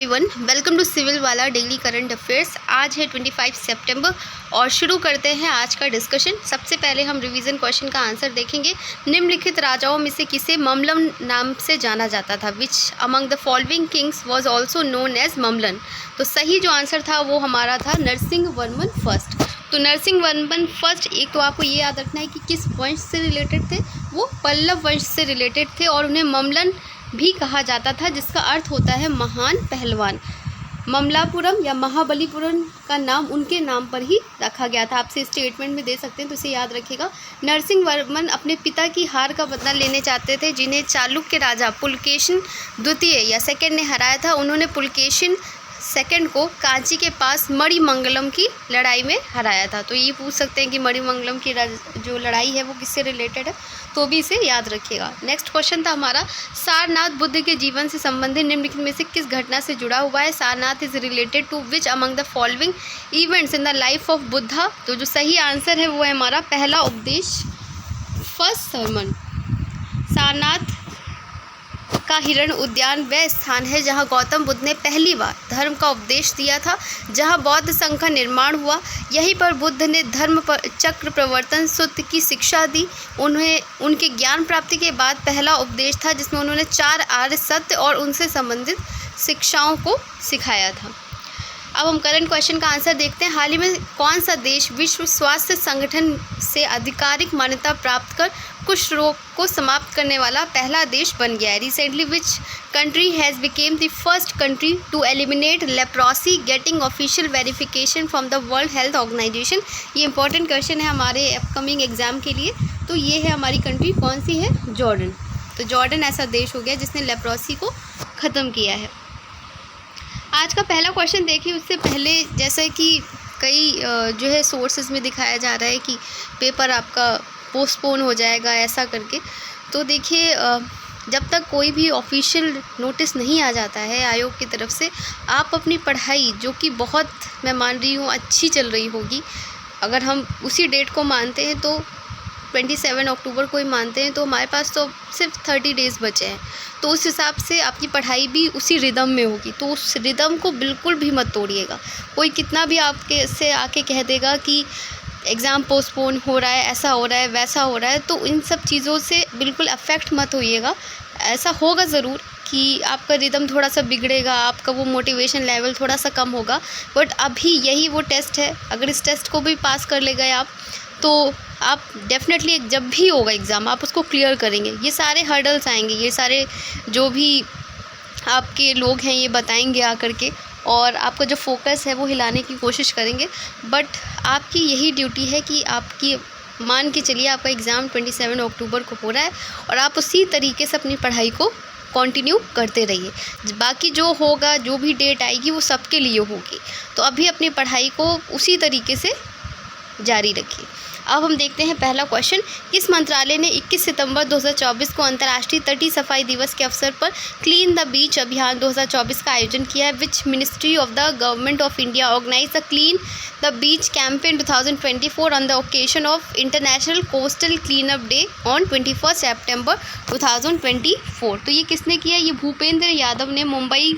Everyone, welcome to civil वाला daily current affairs. आज है 25 सितंबर और शुरू करते हैं आज का डिस्कशन। सबसे पहले हम रिवीजन क्वेश्चन का आंसर देखेंगे। निम्नलिखित राजाओं में से किसे ममलन नाम से जाना जाता था? Which among the following kings was also known as Mamallan? तो सही जो आंसर था वो हमारा था नरसिंह वर्मन फर्स्ट। तो नरसिंह वर्मन फर्स्ट, एक तो आपको ये याद रखना है कि किस वंश से रिलेटेड थे, वो पल्लव वंश से रिलेटेड थे और उन्हें ममलन भी कहा जाता था, जिसका अर्थ होता है महान पहलवान। ममलापुरम या महाबलीपुरम का नाम उनके नाम पर ही रखा गया था। आपसे स्टेटमेंट में दे सकते हैं, तो इसे याद रखिएगा। नरसिंह वर्मन अपने पिता की हार का बदला लेने चाहते थे, जिन्हें चालुक्य राजा पुलकेशिन द्वितीय या सेकंड ने हराया था। उन्होंने पुलकेशिन सेकंड को कांची के पास मणिमंगलम की लड़ाई में हराया था। तो ये पूछ सकते हैं कि मणिमंगलम की जो लड़ाई है वो किससे रिलेटेड है, तो भी इसे याद रखिएगा। नेक्स्ट क्वेश्चन था हमारा, सारनाथ बुद्ध के जीवन से संबंधित निम्नलिखित में से किस घटना से जुड़ा हुआ है? Sarnath is related to which among the following events in the life of Buddha? तो जो सही आंसर है वो है हमारा पहला उपदेश, फर्स्ट सर्मन। सारनाथ का हिरण उद्यान वह स्थान है जहां गौतम बुद्ध ने पहली बार धर्म का उपदेश दिया था, जहां बौद्ध संघ का निर्माण हुआ। यहीं पर बुद्ध ने धर्म पर चक्र प्रवर्तन सूत्र की शिक्षा दी। उन्हें उनके ज्ञान प्राप्ति के बाद पहला उपदेश था, जिसमें उन्होंने 4 आर्य सत्य और उनसे संबंधित शिक्षाओं को सिखाया था। अब हम करंट क्वेश्चन का आंसर देखते हैं। हाल ही में कौन सा देश विश्व स्वास्थ्य संगठन से आधिकारिक मान्यता प्राप्त कर कुष्ठ रोग को समाप्त करने वाला पहला देश बन गया है? Recently which country has become the first country to eliminate leprosy getting official verification from the World Health Organization? ये इंपॉर्टेंट क्वेश्चन है हमारे अपकमिंग एग्जाम के लिए। तो ये है हमारी कंट्री, कौन सी है? जॉर्डन। तो जॉर्डन ऐसा देश हो गया जिसने लेप्रोसी को ख़त्म किया है। आज का पहला क्वेश्चन देखिए, उससे पहले जैसे कि कई जो है सोर्सेज में दिखाया जा रहा है कि पेपर आपका पोस्टपोन हो जाएगा ऐसा करके। तो देखिए, जब तक कोई भी ऑफिशियल नोटिस नहीं आ जाता है आयोग की तरफ से, आप अपनी पढ़ाई जो कि बहुत, मैं मान रही हूँ, अच्छी चल रही होगी, अगर हम उसी डेट को मानते हैं तो 27 अक्टूबर को ही मानते हैं, तो हमारे पास तो सिर्फ 30 डेज़ बचे हैं। तो उस हिसाब से आपकी पढ़ाई भी उसी रिदम में होगी। तो उस रिदम को बिल्कुल भी मत तोड़िएगा। कोई कितना भी आपके से आके कह देगा कि एग्ज़ाम पोस्टपोन हो रहा है, ऐसा हो रहा है, वैसा हो रहा है, तो इन सब चीज़ों से बिल्कुल अफेक्ट मत होइएगा। ऐसा होगा ज़रूर कि आपका रिदम थोड़ा सा बिगड़ेगा, आपका वो मोटिवेशन लेवल थोड़ा सा कम होगा, बट अभी यही वो टेस्ट है। अगर इस टेस्ट को भी पास कर ले गए आप, तो आप डेफिनेटली जब भी होगा एग्ज़ाम आप उसको क्लियर करेंगे। ये सारे हर्डल्स आएंगे, ये सारे जो भी आपके लोग हैं ये बताएंगे आकर के, और आपका जो फोकस है वो हिलाने की कोशिश करेंगे। बट आपकी यही ड्यूटी है कि आपकी, मान के चलिए आपका एग्ज़ाम 27 अक्टूबर को हो रहा है और आप उसी तरीके से अपनी पढ़ाई को कंटिन्यू करते रहिए। बाकी जो होगा, जो भी डेट आएगी वो सबके लिए होगी। तो अभी अपनी पढ़ाई को उसी तरीके से जारी रखिए। अब हम देखते हैं पहला क्वेश्चन, किस मंत्रालय ने 21 सितंबर 2024 को अंतर्राष्ट्रीय तटीय सफाई दिवस के अवसर पर क्लीन द बीच अभियान 2024 का आयोजन किया है? Which ministry of the government of India organise the clean the beach campaign 2024 on the occasion of international coastal clean up day on 21 September 2024? तो ये किसने किया? ये भूपेंद्र यादव ने मुंबई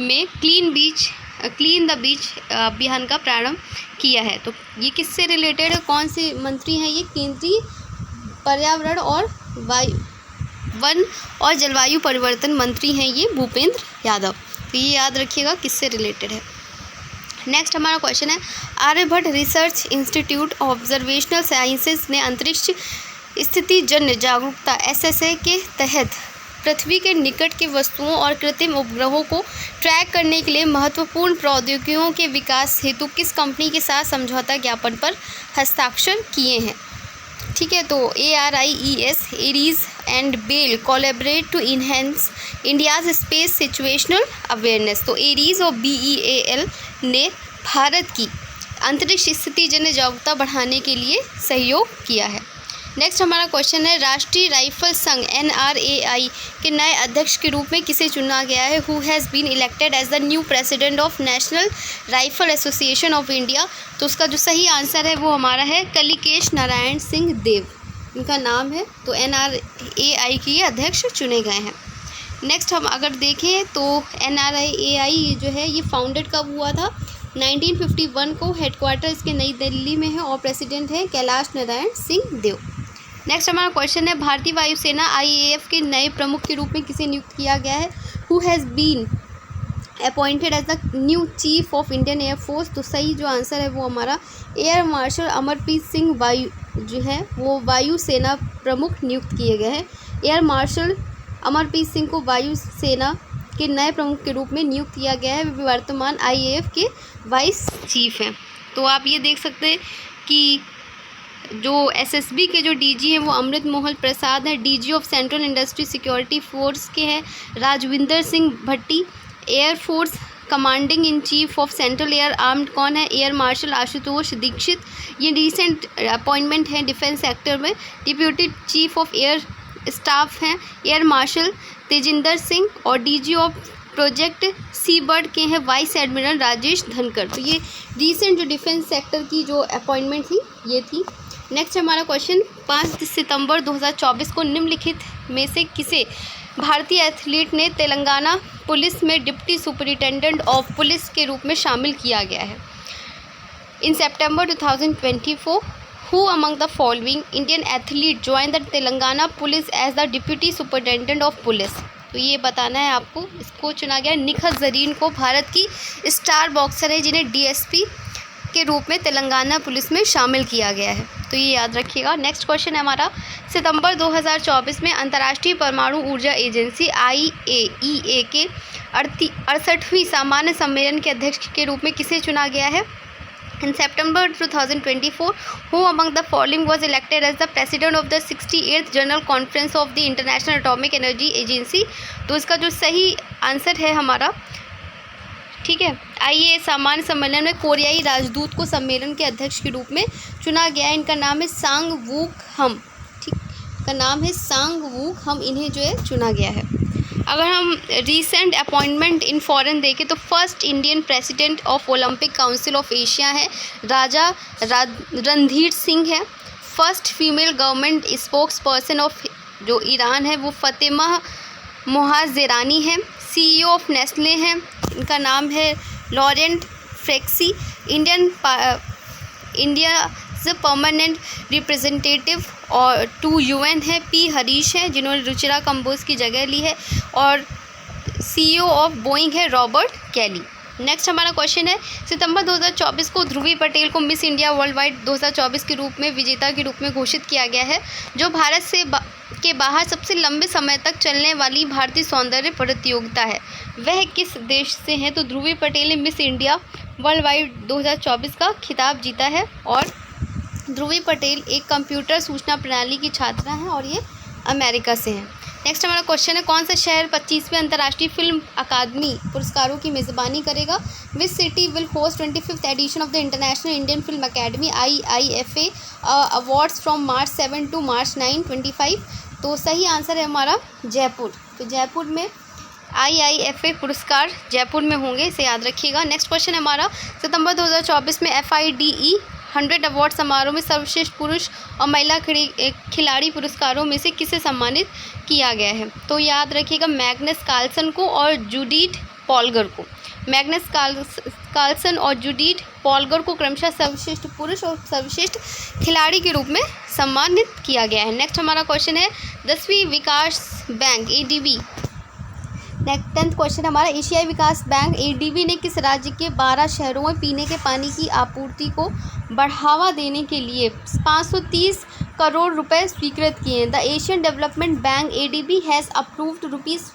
में क्लीन द बीच अभियान का प्रारंभ किया है। तो ये किससे रिलेटेड है? कौन से मंत्री हैं ये? केंद्रीय पर्यावरण और वन और जलवायु परिवर्तन मंत्री हैं ये भूपेंद्र यादव। तो ये याद रखिएगा किससे रिलेटेड है। नेक्स्ट हमारा क्वेश्चन है, Aryabhatta research institute observational sciences ने अंतरिक्ष स्थिति जन्य जागरूकता SSA के तहत पृथ्वी के निकट के वस्तुओं और कृत्रिम उपग्रहों को ट्रैक करने के लिए महत्वपूर्ण प्रौद्योगिकियों के विकास हेतु किस कंपनी के साथ समझौता ज्ञापन पर हस्ताक्षर किए हैं? ठीक है, तो ARIES ARIES and BEL collaborate to enhance India's space situational awareness. तो एरीज और BEAL ने भारत की अंतरिक्ष स्थिति जन्य जागरूकता बढ़ाने के लिए सहयोग किया है। नेक्स्ट हमारा क्वेश्चन है, राष्ट्रीय राइफल संघ NRAI के नए अध्यक्ष के रूप में किसे चुना गया है? Who has been elected as the new president of National Rifle Association of India? तो उसका जो सही आंसर है वो हमारा है कलिकेश नारायण सिंह देव, इनका नाम है। तो NRAI के अध्यक्ष चुने गए हैं। नेक्स्ट हम अगर देखें तो NRI जो है ये फाउंडेड कब हुआ था? 1951 को। हेडक्वार्टर इसके नई दिल्ली में है और प्रेसिडेंट है कैलाश नारायण सिंह देव। नेक्स्ट हमारा क्वेश्चन है भारतीय वायुसेना IAF के नए प्रमुख के रूप में किसे नियुक्त किया गया है? Who has been appointed as the new chief of Indian Air Force? तो सही जो आंसर है वो हमारा एयर मार्शल अमरप्रीत सिंह वायु जो है वो वायुसेना प्रमुख नियुक्त किए गए हैं। एयर मार्शल अमरप्रीत सिंह को वायुसेना के नए प्रमुख के रूप में नियुक्त किया गया है। वे वर्तमान IAF के वाइस चीफ हैं। तो आप ये देख सकते हैं कि जो SSB के जो DG हैं वो अमृत मोहन प्रसाद हैं। DG of central industry security force के हैं Rajvinder Singh Bhatti. Air force commanding in chief of central air armed कौन है? Air marshal Ashutosh Dixit. ये रिसेंट अपॉइंटमेंट है डिफेंस सेक्टर में। Deputy chief of air staff हैं एयर मार्शल तेजिंदर सिंह और DG of project sea bird के हैं वाइस एडमिरल राजेश धनखड़। तो ये रिसेंट जो डिफेंस सेक्टर की जो अपॉइंटमेंट थी ये थी। नेक्स्ट हमारा क्वेश्चन 5 सितंबर 2024 को निम्नलिखित में से किसे भारतीय एथलीट ने तेलंगाना पुलिस में डिप्टी सुपरिटेंडेंट ऑफ पुलिस के रूप में शामिल किया गया है? In September 2024 who among the following Indian athlete join the Telangana police as the deputy superintendent of police? तो ये बताना है आपको। इसको चुना गया निखत जरीन को। भारत की स्टार बॉक्सर है जिन्हें DSP के रूप में तेलंगाना पुलिस में शामिल किया गया है। तो ये याद रखिएगा। नेक्स्ट क्वेश्चन है हमारा सितंबर 2024 में अंतर्राष्ट्रीय परमाणु ऊर्जा एजेंसी IAEA के 68वीं सामान्य सम्मेलन के अध्यक्ष के रूप में किसे चुना गया है? In September 2024, who among the following was elected as the president of the 68th General Conference of the International Atomic Energy Agency? तो इसका जो सही आंसर है हमारा, ठीक है, IAEA सामान्य सम्मेलन में कोरियाई राजदूत को सम्मेलन के अध्यक्ष के रूप में चुना गया है। इनका नाम है सांग वूक हम। ठीक, इनका नाम है सांग वूक हम। इन्हें जो है चुना गया है। अगर हम रीसेंट अपॉइंटमेंट इन फॉरेन देखें तो first Indian president of Olympic council of Asia है राजा रणधीर सिंह है। First female government spokes person of जो ईरान है वो फतेमा मोहाजेरानी है। CEO ऑफ नेस्ले हैं, इनका नाम है लॉरेंट फ्रेक्सी। इंडिया परमानेंट रिप्रेजेंटेटिव और टू UN है P हरीश है जिन्होंने रुचिरा कंबोज की जगह ली है। और CEO ऑफ बोइंग है रॉबर्ट कैली। नेक्स्ट हमारा क्वेश्चन है सितंबर 2024 को ध्रुवी पटेल को मिस इंडिया वर्ल्ड वाइड 2024 के रूप में विजेता के रूप में घोषित किया गया है। जो भारत से के बाहर सबसे लंबे समय तक चलने वाली भारतीय सौंदर्य प्रतियोगिता है वह किस देश से है? तो ध्रुवी पटेल ने मिस इंडिया वर्ल्ड वाइड 2024 का खिताब जीता है। और ध्रुवी पटेल एक कंप्यूटर सूचना प्रणाली की छात्रा हैं और ये अमेरिका से हैं। नेक्स्ट हमारा क्वेश्चन है कौन सा शहर 25वें अंतर्राष्ट्रीय फिल्म अकादमी पुरस्कारों की मेज़बानी करेगा? Which city will host 25th edition of the International Indian Film Academy IIFA awards from March 7 to March 9, 25? तो सही आंसर है हमारा जयपुर। तो जयपुर में IIFA पुरस्कार जयपुर में होंगे, इसे याद रखिएगा। नेक्स्ट क्वेश्चन है हमारा सितंबर 2024 में FIDE 100 अवार्ड समारोह में सर्वश्रेष्ठ पुरुष और महिला खिलाड़ी पुरस्कारों में से किसे सम्मानित किया गया है? तो याद रखिएगा मैग्नस कार्लसन को और जूडिथ पॉलगर को। मैग्नस कार्लसन और जूडिथ पॉलगर को क्रमशः सर्वश्रेष्ठ पुरुष और सर्वश्रेष्ठ खिलाड़ी के रूप में सम्मानित किया गया है। नेक्स्ट हमारा क्वेश्चन है 10वीं विकास bank ADB। Next 10th question हमारा एशियाई विकास बैंक ADB ने किस राज्य के 12 शहरों में पीने के पानी की आपूर्ति को बढ़ावा देने के लिए 530 करोड़ रुपए स्वीकृत किए हैं? The Asian Development Bank ADB has approved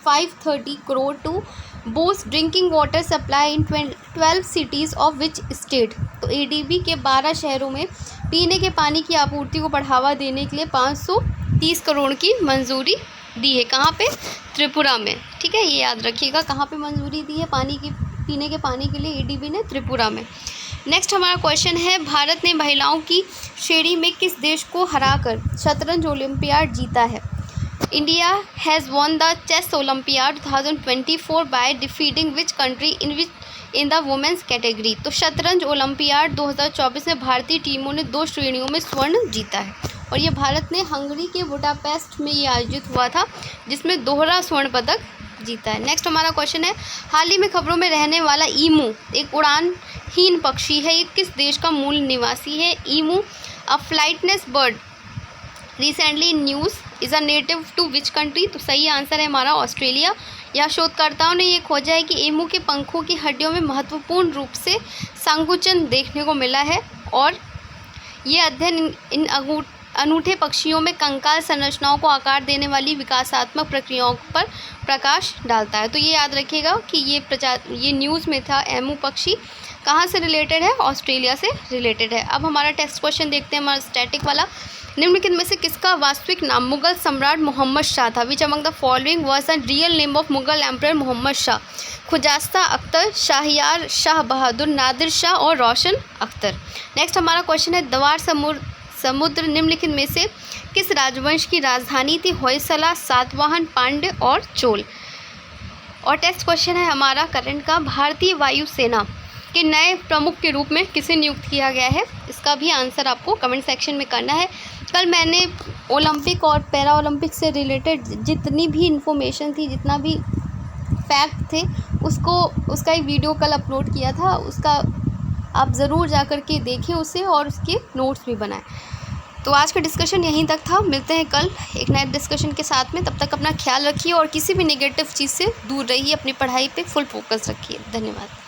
₹530 crore to boost drinking water supply in 12 cities of which state? तो ADB के 12 शहरों में पीने के पानी की आपूर्ति को बढ़ावा देने के लिए 530 करोड़ की मंजूरी दी है। कहाँ पे? त्रिपुरा में। ठीक है, ये याद रखिएगा कहाँ पे मंजूरी दी है पीने के पानी के लिए ADB ने? त्रिपुरा में। नेक्स्ट हमारा क्वेश्चन है भारत ने महिलाओं की श्रेणी में किस देश को हराकर शतरंज ओलंपियाड जीता है? India has won the chess Olympiad 2024 by defeating which country in the women's category? तो शतरंज ओलंपियाड 2024 में भारतीय टीमों ने 2 श्रेणियों में स्वर्ण जीता है और ये भारत ने हंगरी के बुडापेस्ट में ये आयोजित हुआ था जिसमें दोहरा स्वर्ण पदक जीता है। नेक्स्ट हमारा क्वेश्चन है, हाल ही में खबरों में रहने वाला ईमू एक उड़ानहीन पक्षी है, ये किस देश का मूल निवासी है? Emu a flightless bird recently in news is a native to which country? तो सही आंसर है हमारा ऑस्ट्रेलिया। या शोधकर्ताओं ने ये खोजा है कि ईमू के पंखों की हड्डियों में महत्वपूर्ण रूप से संकुचन देखने को मिला है और ये अध्ययन इन अनूठे पक्षियों में कंकाल संरचनाओं को आकार देने वाली विकासात्मक प्रक्रियाओं पर प्रकाश डालता है। तो ये याद रखिएगा कि ये न्यूज़ में था। एमू पक्षी कहाँ से रिलेटेड है? ऑस्ट्रेलिया से रिलेटेड है। अब हमारा टेक्स्ट क्वेश्चन देखते हैं, हमारा स्टैटिक वाला। निम्नलिखित में से किसका वास्तविक नाम मुगल सम्राट मोहम्मद शाह था? Which among the following was the real name of Mughal emperor Mohammad Shah? Khujasta Akhtar, Shahyar Shah Bahadur, Nadir Shah और रोशन अख्तर। नेक्स्ट हमारा क्वेश्चन है, द्वार समुद्र निम्नलिखित में से किस राजवंश की राजधानी थी? होयसला, सातवाहन, पांड्य और चोल। और टेक्स्ट क्वेश्चन है हमारा करंट का, भारतीय वायुसेना के नए प्रमुख के रूप में किसे नियुक्त किया गया है? इसका भी आंसर आपको कमेंट सेक्शन में करना है। कल मैंने ओलंपिक और पैरा ओलंपिक से रिलेटेड जितनी भी इंफॉर्मेशन थी, जितना भी फैक्ट थे, उसका एक वीडियो कल अपलोड किया था। उसका आप ज़रूर जा कर के देखें उसे और उसके नोट्स भी बनाएं। तो आज का डिस्कशन यहीं तक था। मिलते हैं कल एक नए डिस्कशन के साथ में। तब तक अपना ख्याल रखिए और किसी भी नेगेटिव चीज़ से दूर रहिए। अपनी पढ़ाई पे फुल फोकस रखिए। धन्यवाद।